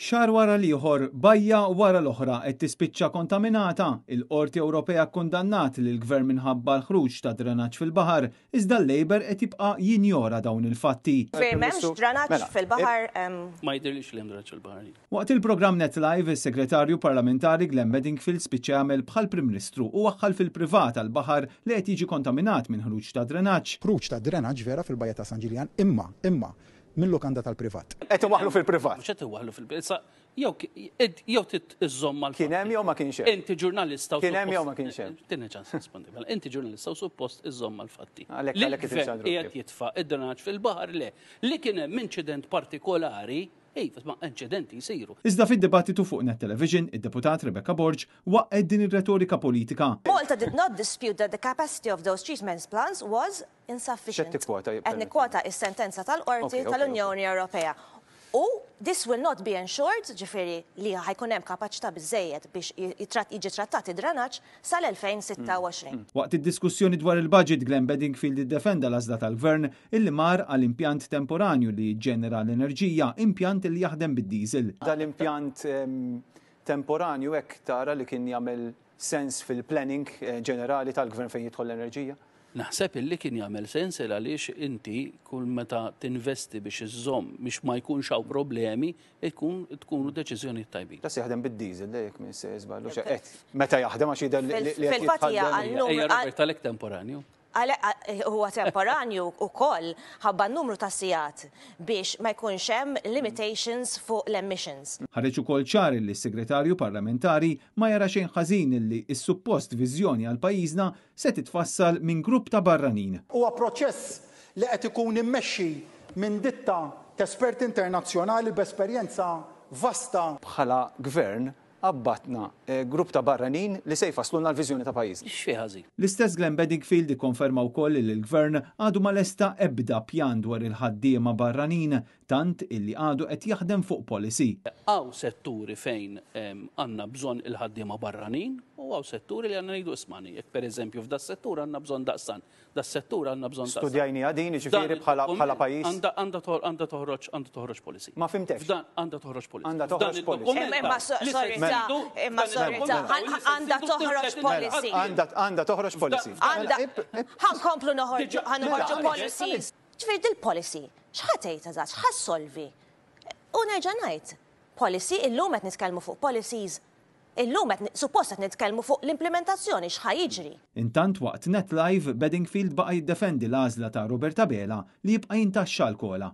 Xar wara l-ieħor bajja wara l-oħra qed tispiċċa kontaminata, il-Qorti Ewropea kkundannat lill-Gvern minħabba l-ħruġ ta' drenaġġ fil-baħar, iżda l-Labor qed jibqa' jinjora dawn il-fatti. Fejn m'hemmx drenaġġ fil-baħar. Ma jidhirlix li hemm drenaġġ fil-baħar. Waqt il-programm Net Live, is-Segretarju Parlamentari Glenn Bedingfield spiċċa jagħmel bħal Prim Ministru u waħħal fil-privat għall-baħar li qed jiġi kontaminat minn ħruġ ta' drenaġġ. Ħruġ ta' drenaġġ vera fil-Bajja ta' San Ġiljan imma mill-lukanda tal-privat. Qed iwaħħlu fil-privat. X'qed iwaħħlu fil-privat? Jew titżomm mal. Kien hemm jew ma kienx hemm? Inti ġurnalista u Kien hemm jew ma kienx hemm? Tieni ċans rispondi. Inti ġurnalista u suppost iżomm mal-fatti. Għalhekk qiegħed jitfa' id-drenaġġ fil-baħar le. Li kien hemm inċident partikolari. Ma inċidenti jsiru. Iżda fid-dibattitu fuq Net Television, id-deputat Rebecca Borg waqqed din ir-retorika politika. Malta did not dispute that the capacity of those treatment plants was insufficient. Qed nikkwota is-sentenza tal-Qorti tal-Unjoni Ewropea. U this will not be ensured, ġifieri li ħajkun hemm kapaċità biżżejjed biex jiġi trattat id-drenaġġ sal-2026. Waqt id-diskussjoni dwar il-budget, Glenn Bedingfield iddefenda l-għażla tal-Gvern illi mar għal impjant temporanju li ġenera l-enerġija, impjant li jaħdem bid-diesel. Dal-impjant temporanju hekk tara li kien jagħmel sens fil-planning ġenerali tal-Gvern fejn jidħol l-enerġija? Naħseb illi kien jagħmel sens għaliex inti kull meta tinvesti biex iżomm biex ma jkunx hawn problemi tkunu deċiżjoni tajbin. Tas jaħdem bid-diesel dejjek minn se żballu meta jaħdem għax jidher li Fil-fatija Robert għalhekk temporanju. Huwa temporanju wkoll ħabba n-numru ta' sigħat biex ma jkunx hemm limitations fuq l-emissions. Ħareġ ukoll ċar li s-Segretarju Parlamentari ma jara xejn ħażin li s-suppost viżjoni għal pajjiżna se titfassal minn grupp ta' barranin. Huwa proċess li qed ikun immexxi minn ditta ta' esperti internazzjonali b'esperjenza vasta. Bħala gvern abbatna grupp ta' barranin li se jfasslulna l-viżjoni ta' pajjiż. X'fi ħażin. L-istess Glenn Bedingfield ikkonferma wkoll li l-Gvern għadu ma lesta ebda pjan dwar il-ħaddiema barranin tant illi għadu qed jaħdem fuq policy. Għaw setturi fejn għandna bżonn il-ħaddiema barranin u għaw setturi li għandna ngħidu ismani. Jekk pereżempju f'da settur għandna bżonn daqsan. Da settur għandna bżonn daqsan. Studjajni għadin ġifieri bħala pajjiż. Għandha toħroġ policy. Ma fimtex. F'dan għandha toħroġ policy. Għandha toħroġ policy. Imma sorita, għandha toħroġ policy. Għandha toħroġ policy. Ħankomplu noħorġu policies. Ġifieri dil-policy, x'ħatejt eżatt, x'ħassolvi? U nerġa' ngħid, policy illum qed nitkellmu fuq policies. Illum suppost qed nitkellmu fuq l-implementazzjoni x'ħajiġri. Intant waqt Net Live, Bedingfield baqa' jiddefendi l-għażla ta' Robert Abela li jibqa' jintaxxa l-kola.